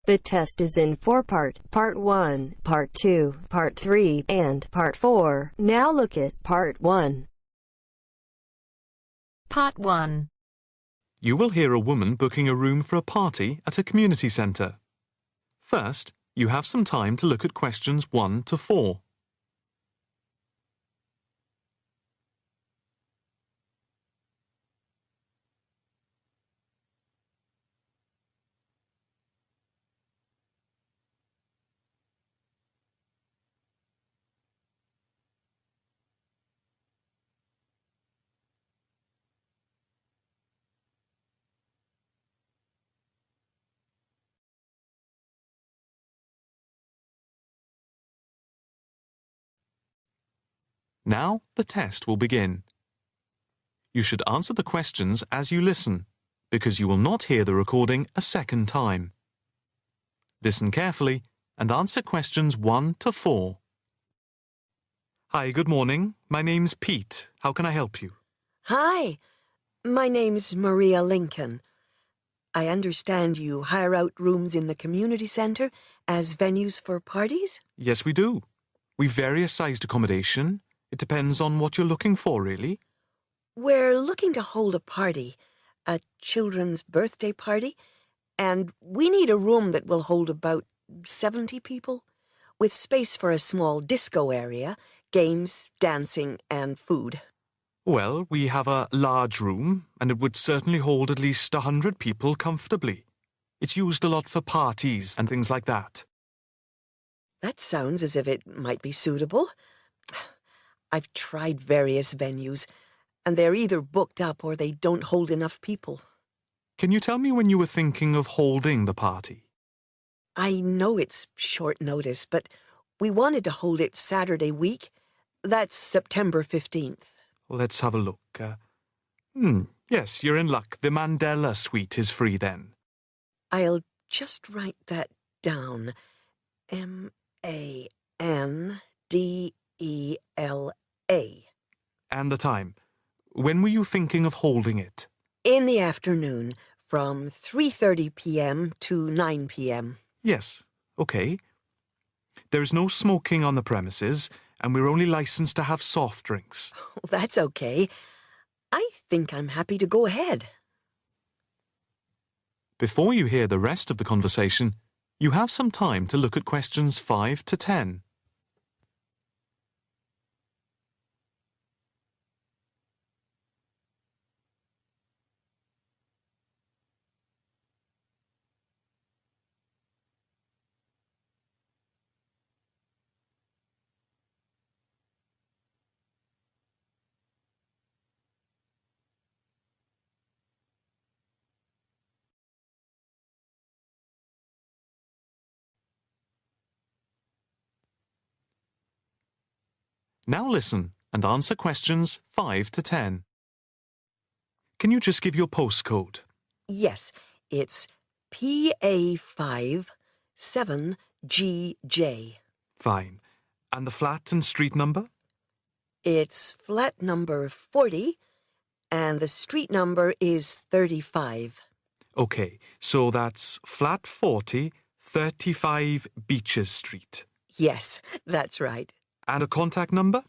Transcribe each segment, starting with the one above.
The test is in 4 parts: Part 1, Part 2, Part 3, and Part 4. Now look at Part 1. Part 1. You will hear a woman booking a room for a party at a community centre. First, you have some time to look at questions 1 to 4. Now the test will begin. You should answer the questions as you listen, because you will not hear the recording a second time. Listen carefully and answer questions 1 to 4. Hi, good morning. My name's Pete. How can I help you? Hi, my name's Maria Lincoln. I understand you hire out rooms in the community centre as venues for parties? Yes, we do. We've various sized accommodation. It depends on what you're looking for, really. We're looking to hold a party, a children's birthday party, and we need a room that will hold about 70 people, with space for a small disco area, games, dancing, and food. Well, we have a large room, and it would certainly hold at least 100 people comfortably. It's used a lot for parties and things like that. That sounds as if it might be suitable. I've tried various venues, and they're either booked up or they don't hold enough people. Can you tell me when you were thinking of holding the party? I know it's short notice, but we wanted to hold it Saturday week. That's September 15th. Let's have a look. Yes, you're in luck. The Mandela suite is free then. I'll just write that down. Mandela. And the time. When were you thinking of holding it? In the afternoon, from 3:30 p.m. to 9 p.m. Yes, okay. There's no smoking on the premises, and we're only licensed to have soft drinks. That's okay. I think I'm happy to go ahead. Before you hear the rest of the conversation, you have some time to look at questions 5 to 10. Now listen and answer questions 5 to 10. Can you just give your postcode? Yes, it's PA5 7GJ. Fine. And the flat and street number? It's flat number 40, and the street number is 35. Okay, so that's flat 40, 35 Beaches Street. Yes, that's right. And a contact number?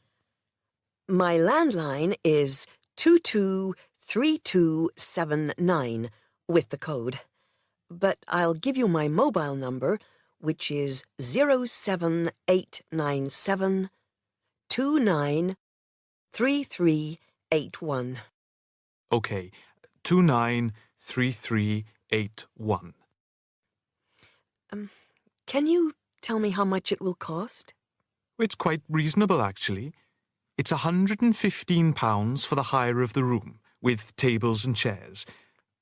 My landline is 223279 with the code. But I'll give you my mobile number, which is 07897 293381. Okay, 293381. Can you tell me how much it will cost? It's quite reasonable, actually. It's £115 for the hire of the room, with tables and chairs.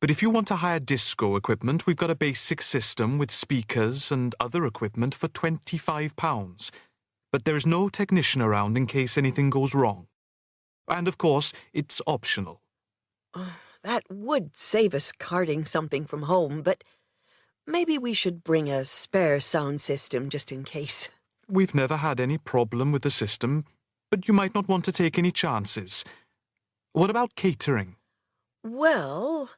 But if you want to hire disco equipment, we've got a basic system with speakers and other equipment for £25. But there is no technician around in case anything goes wrong. And of course, it's optional. That would save us carting something from home, but maybe we should bring a spare sound system just in case. We've never had any problem with the system, but you might not want to take any chances. What about catering? Well,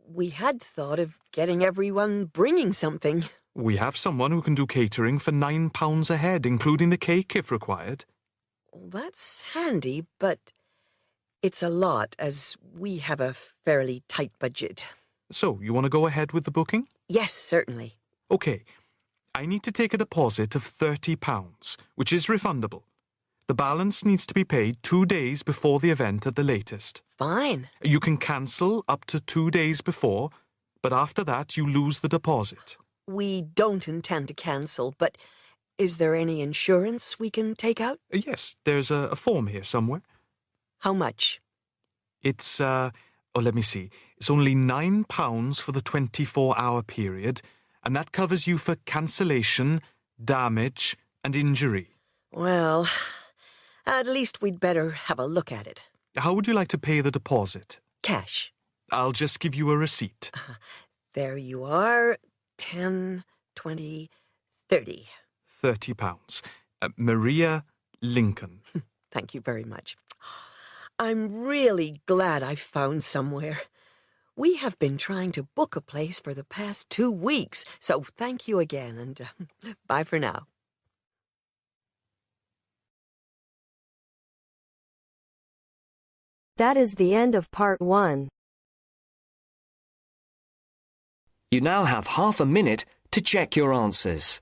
we had thought of getting everyone bringing something. We have someone who can do catering for £9 a head, including the cake if required. That's handy, but it's a lot as we have a fairly tight budget. So, you want to go ahead with the booking? Yes, certainly. OK. I need to take a deposit of £30, which is refundable. The balance needs to be paid 2 days before the event at the latest. Fine. You can cancel up to 2 days before, but after that you lose the deposit. We don't intend to cancel, but is there any insurance we can take out? Yes, there's a form here somewhere. How much? It's, let me see. It's only £9 for the 24-hour period, and that covers you for cancellation, damage, and injury. Well, at least we'd better have a look at it. How would you like to pay the deposit? Cash. I'll just give you a receipt. There you are. 10, 20, 30. £30. Maria Lincoln. Thank you very much. I'm really glad I found somewhere. We have been trying to book a place for the past 2 weeks, so thank you again, and bye for now. That is the end of part 1. You now have half a minute to check your answers.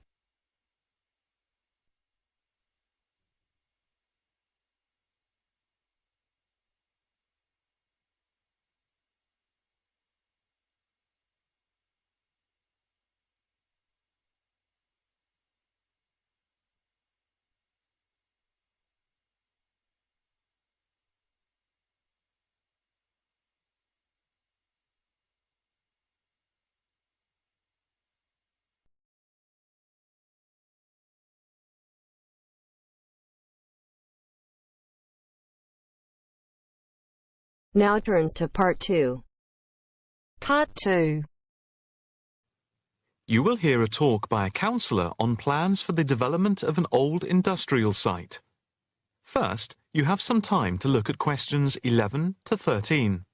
Now turns to part 2. Part 2. You will hear a talk by a counsellor on plans for the development of an old industrial site. First, you have some time to look at questions 11 to 13.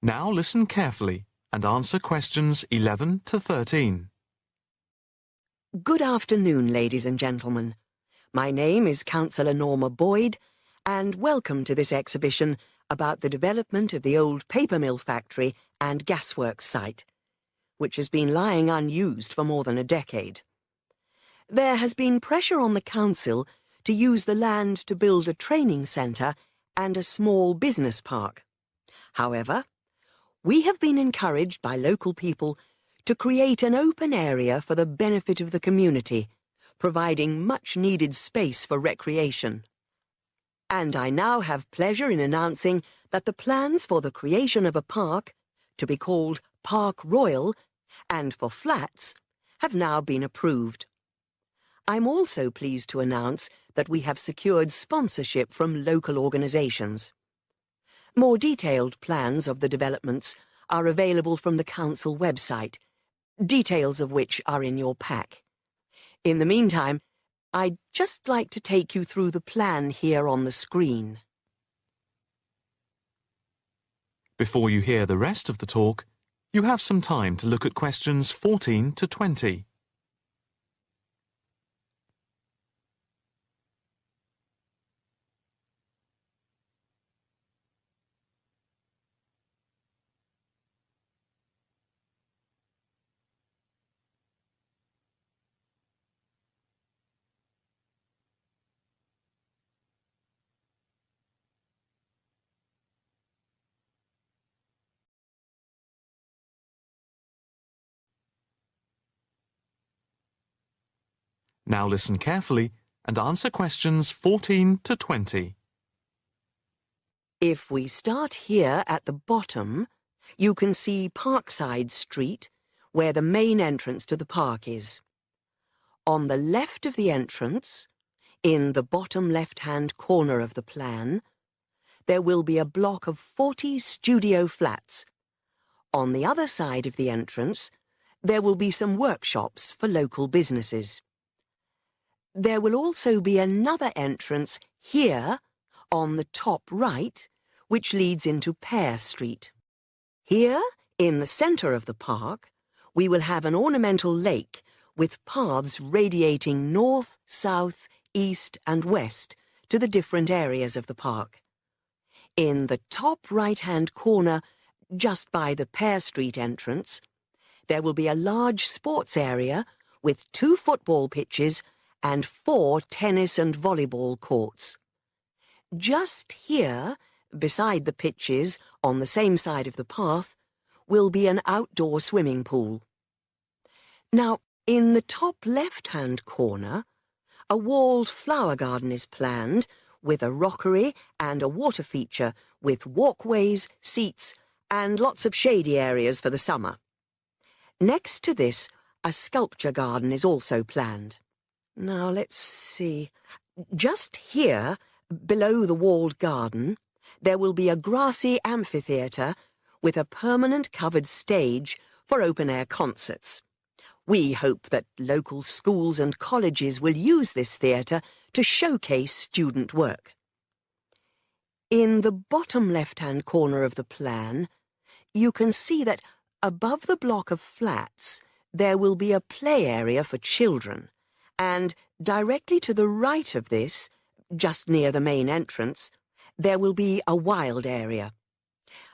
Now listen carefully and answer questions 11 to 13. Good afternoon, ladies and gentlemen. My name is Councillor Norma Boyd, and welcome to this exhibition about the development of the old paper mill factory and gasworks site, which has been lying unused for more than a decade. There has been pressure on the council to use the land to build a training centre and a small business park. However, we have been encouraged by local people to create an open area for the benefit of the community, providing much-needed space for recreation. And I now have pleasure in announcing that the plans for the creation of a park, to be called Park Royal, and for flats, have now been approved. I'm also pleased to announce that we have secured sponsorship from local organisations. More detailed plans of the developments are available from the council website, details of which are in your pack. In the meantime, I'd just like to take you through the plan here on the screen. Before you hear the rest of the talk, you have some time to look at questions 14 to 20. Now listen carefully and answer questions 14 to 20. If we start here at the bottom, you can see Parkside Street, where the main entrance to the park is. On the left of the entrance, in the bottom left-hand corner of the plan, there will be a block of 40 studio flats. On the other side of the entrance, there will be some workshops for local businesses. There will also be another entrance here, on the top right, which leads into Pear Street. Here, in the centre of the park, we will have an ornamental lake with paths radiating north, south, east and west to the different areas of the park. In the top right-hand corner, just by the Pear Street entrance, there will be a large sports area with 2 football pitches and 4 tennis and volleyball courts. Just here, beside the pitches, on the same side of the path, will be an outdoor swimming pool. Now, in the top left-hand corner, a walled flower garden is planned with a rockery and a water feature with walkways, seats and lots of shady areas for the summer. Next to this, a sculpture garden is also planned. Now, let's see. Just here, below the walled garden, there will be a grassy amphitheatre with a permanent covered stage for open-air concerts. We hope that local schools and colleges will use this theatre to showcase student work. In the bottom left-hand corner of the plan, you can see that above the block of flats there will be a play area for children, and directly to the right of this, just near the main entrance, there will be a wild area.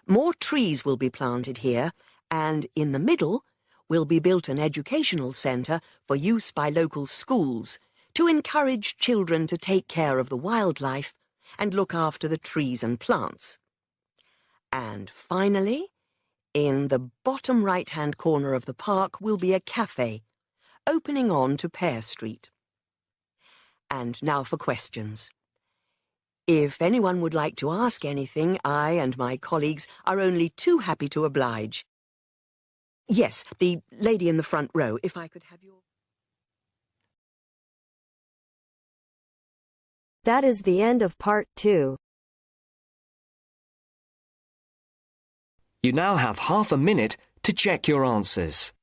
More trees will be planted here, and in the middle will be built an educational centre for use by local schools to encourage children to take care of the wildlife and look after the trees and plants. And finally, in the bottom right-hand corner of the park will be a cafe, opening on to Pear Street. And now for questions. If anyone would like to ask anything, I and my colleagues are only too happy to oblige. Yes, the lady in the front row, if I could have your... That is the end of part 2. You now have half a minute to check your answers.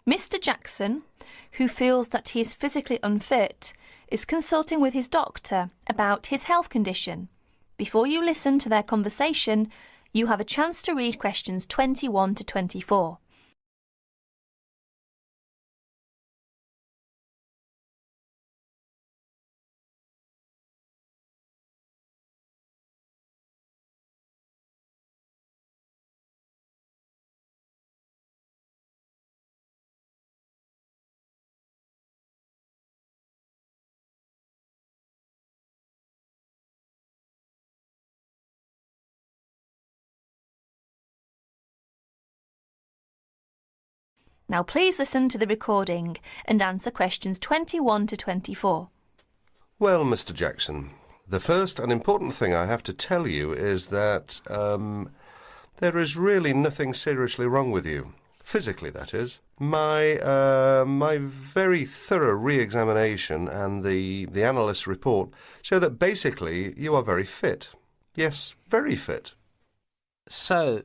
Mr. Jackson, who feels that he is physically unfit, is consulting with his doctor about his health condition. Before you listen to their conversation, you have a chance to read questions 21 to 24. Now please listen to the recording and answer questions 21 to 24. Well, Mr. Jackson, the first and important thing I have to tell you is that there is really nothing seriously wrong with you. Physically, that is. My very thorough re-examination and the analyst's report show that basically you are very fit. Yes, very fit. So,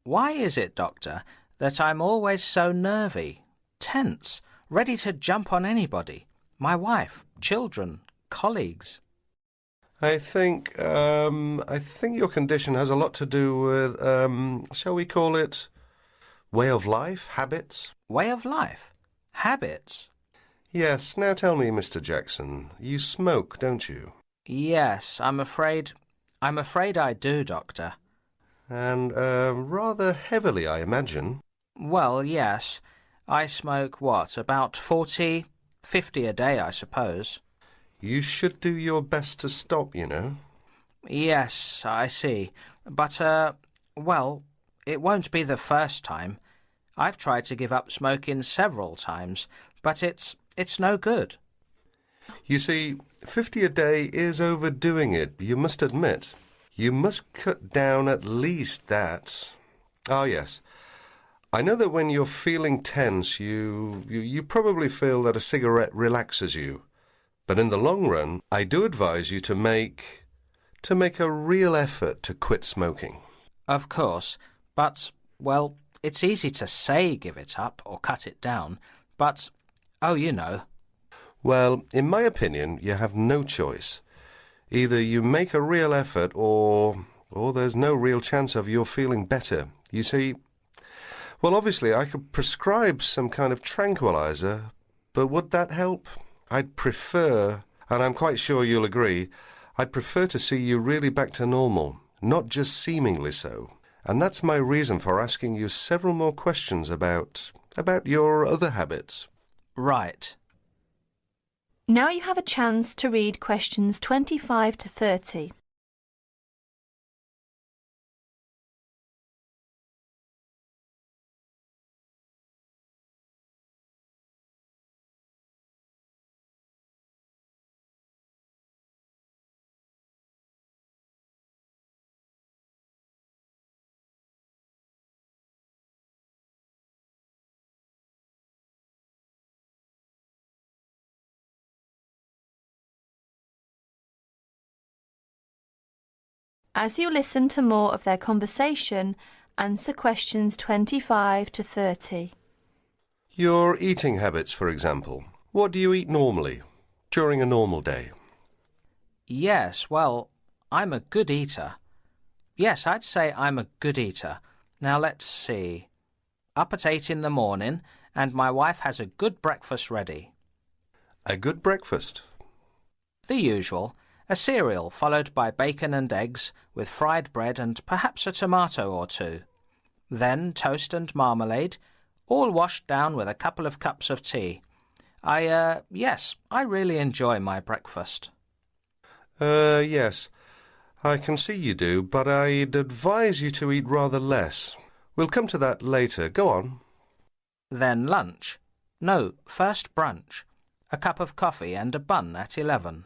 why is it, Doctor, that I'm always so nervy, tense, ready to jump on anybody? My wife, children, colleagues. I think your condition has a lot to do with, shall we call it, Way of life, habits? Way of life? Habits? Yes, now tell me, Mr. Jackson, you smoke, don't you? Yes, I'm afraid I do, Doctor. And, rather heavily, I imagine. Well, yes. I smoke, what, about 40, 50 a day, I suppose. You should do your best to stop, you know. Yes, I see. But, well, it won't be the first time. I've tried to give up smoking several times, but it's no good. You see, 50 a day is overdoing it, you must admit. You must cut down at least that. Ah, yes. I know that when you're feeling tense, you probably feel that a cigarette relaxes you. But in the long run, I do advise you to make a real effort to quit smoking. Of course, but, well, it's easy to say give it up or cut it down, but, oh, you know. Well, in my opinion, you have no choice. Either you make a real effort or there's no real chance of your feeling better. You see, well, obviously I could prescribe some kind of tranquilizer, but would that help? I'd prefer, and I'm quite sure you'll agree, I'd prefer to see you really back to normal, not just seemingly so. And that's my reason for asking you several more questions about your other habits. Right. Now you have a chance to read questions 25 to 30. As you listen to more of their conversation, answer questions 25 to 30. Your eating habits, for example. What do you eat normally, during a normal day? Yes, well, I'm a good eater. Yes, I'd say I'm a good eater. Now let's see. Up at 8 in the morning, and my wife has a good breakfast ready. A good breakfast. The usual. A cereal followed by bacon and eggs with fried bread and perhaps a tomato or two. Then toast and marmalade, all washed down with a couple of cups of tea. Yes, I really enjoy my breakfast. Yes, I can see you do, but I'd advise you to eat rather less. We'll come to that later. Go on. Then lunch. No, first brunch. A cup of coffee and a bun at 11.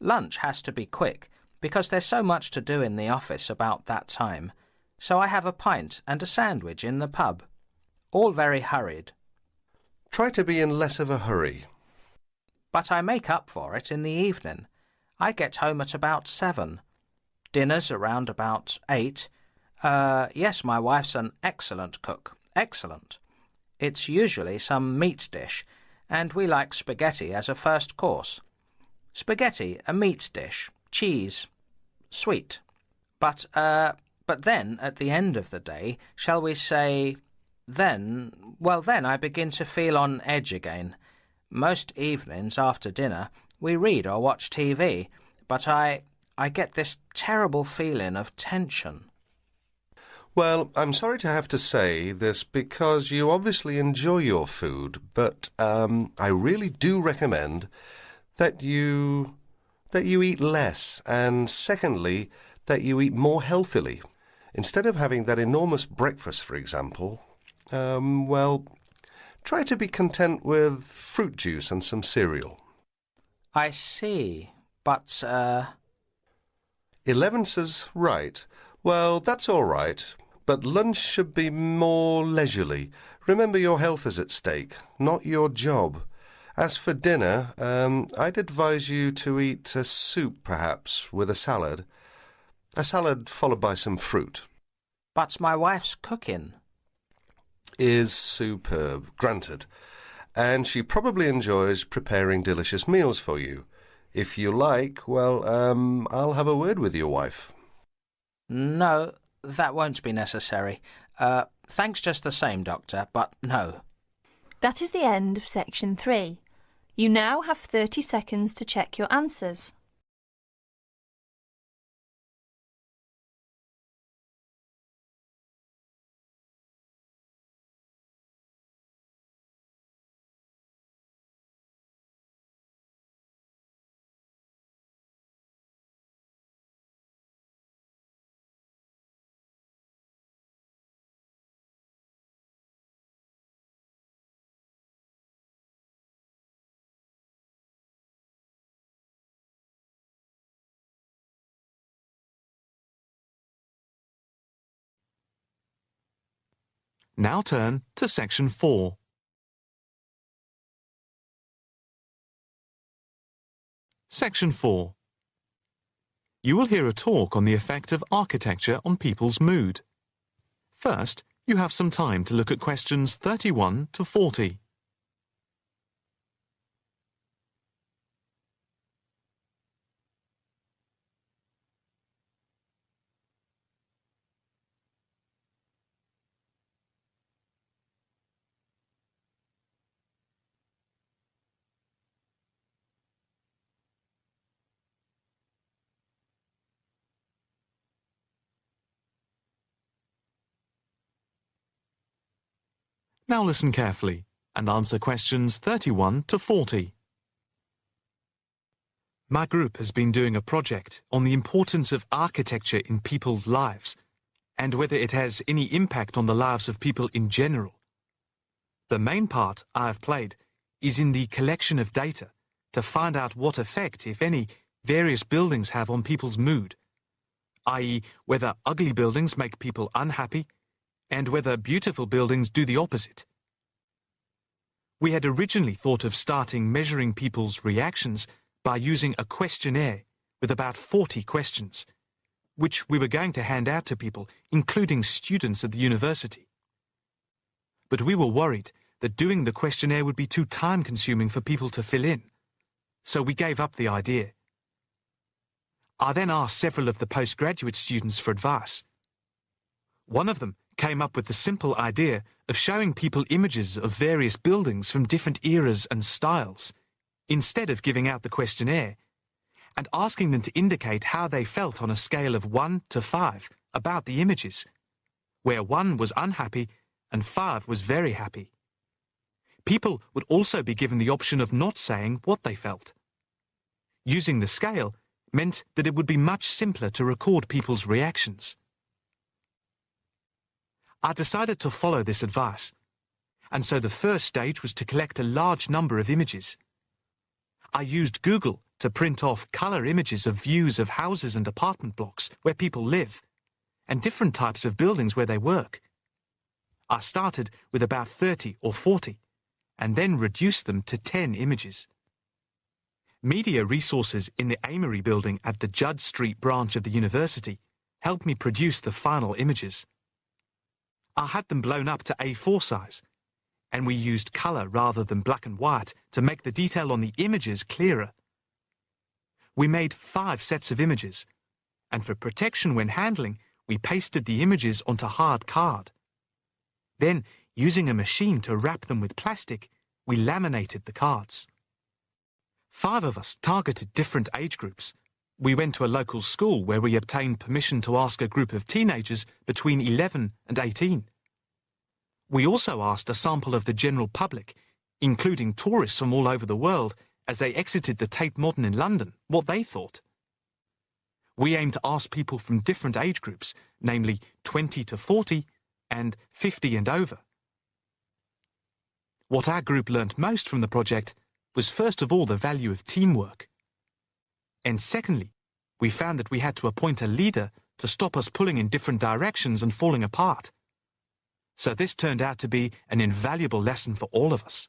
Lunch has to be quick, because there's so much to do in the office about that time, so I have a pint and a sandwich in the pub. All very hurried. Try to be in less of a hurry. But I make up for it in the evening. I get home at about 7. Dinner's around about 8. Yes, my wife's an excellent cook. Excellent. It's usually some meat dish, and we like spaghetti as a first course. Spaghetti, a meat dish, cheese, sweet. But then, at the end of the day, shall we say, then I begin to feel on edge again. Most evenings after dinner we read or watch TV, but I get this terrible feeling of tension. Well, I'm sorry to have to say this because you obviously enjoy your food, but I really do recommend that you eat less, and secondly, that you eat more healthily. Instead of having that enormous breakfast, for example, try to be content with fruit juice and some cereal. I see, but 11 says right. Well, that's all right, but lunch should be more leisurely. Remember, your health is at stake, not your job. As for dinner, I'd advise you to eat a soup, perhaps, with a salad. A salad followed by some fruit. But my wife's cooking Is superb, granted. And she probably enjoys preparing delicious meals for you. If you like, I'll have a word with your wife. No, that won't be necessary. Thanks just the same, Doctor, but no. That is the end of section 3. You now have 30 seconds to check your answers. Now turn to section 4. Section 4. You will hear a talk on the effect of architecture on people's mood. First, you have some time to look at questions 31 to 40. Now listen carefully and answer questions 31 to 40. My group has been doing a project on the importance of architecture in people's lives and whether it has any impact on the lives of people in general. The main part I have played is in the collection of data to find out what effect, if any, various buildings have on people's mood, i.e., whether ugly buildings make people unhappy and whether beautiful buildings do the opposite. We had originally thought of starting measuring people's reactions by using a questionnaire with about 40 questions, which we were going to hand out to people, including students at the university. But we were worried that doing the questionnaire would be too time-consuming for people to fill in, so we gave up the idea. I then asked several of the postgraduate students for advice. One of them came up with the simple idea of showing people images of various buildings from different eras and styles, instead of giving out the questionnaire, and asking them to indicate how they felt on a scale of 1 to 5 about the images, where 1 was unhappy and 5 was very happy. People would also be given the option of not saying what they felt. Using the scale meant that it would be much simpler to record people's reactions. I decided to follow this advice, and so the first stage was to collect a large number of images. I used Google to print off colour images of views of houses and apartment blocks where people live, and different types of buildings where they work. I started with about 30 or 40, and then reduced them to 10 images. Media resources in the Amory building at the Judd Street branch of the university helped me produce the final images. I had them blown up to A4 size, and we used colour rather than black and white to make the detail on the images clearer. We made 5 sets of images, and for protection when handling, we pasted the images onto hard card. Then, using a machine to wrap them with plastic, we laminated the cards. 5 of us targeted different age groups. We went to a local school where we obtained permission to ask a group of teenagers between 11 and 18. We also asked a sample of the general public, including tourists from all over the world, as they exited the Tate Modern in London, what they thought. We aimed to ask people from different age groups, namely 20 to 40 and 50 and over. What our group learnt most from the project was first of all the value of teamwork. And secondly, we found that we had to appoint a leader to stop us pulling in different directions and falling apart. So this turned out to be an invaluable lesson for all of us.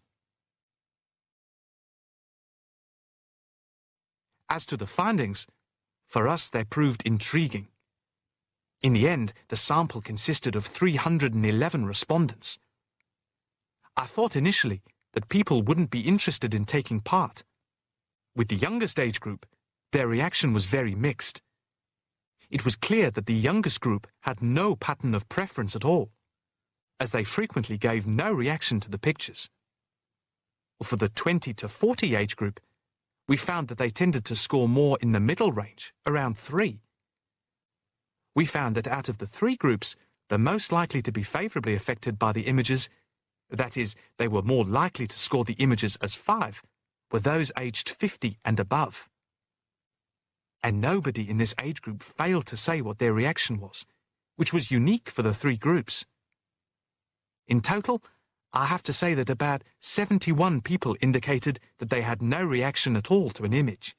As to the findings, for us they proved intriguing. In the end, the sample consisted of 311 respondents. I thought initially that people wouldn't be interested in taking part. With the youngest age group, their reaction was very mixed. It was clear that the youngest group had no pattern of preference at all. as they frequently gave no reaction to the pictures. For the 20 to 40 age group, we found that they tended to score more in the middle range, around 3. We found that out of the 3 groups, the most likely to be favourably affected by the images, that is, they were more likely to score the images as 5, were those aged 50 and above. And nobody in this age group failed to say what their reaction was, which was unique for the 3 groups. In total, I have to say that about 71 people indicated that they had no reaction at all to an image.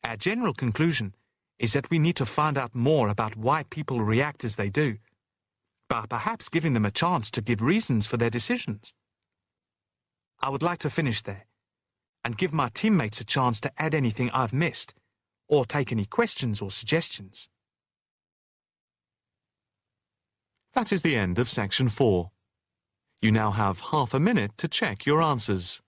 Our general conclusion is that we need to find out more about why people react as they do, by perhaps giving them a chance to give reasons for their decisions. I would like to finish there and give my teammates a chance to add anything I've missed or take any questions or suggestions. That is the end of section 4. You now have half a minute to check your answers.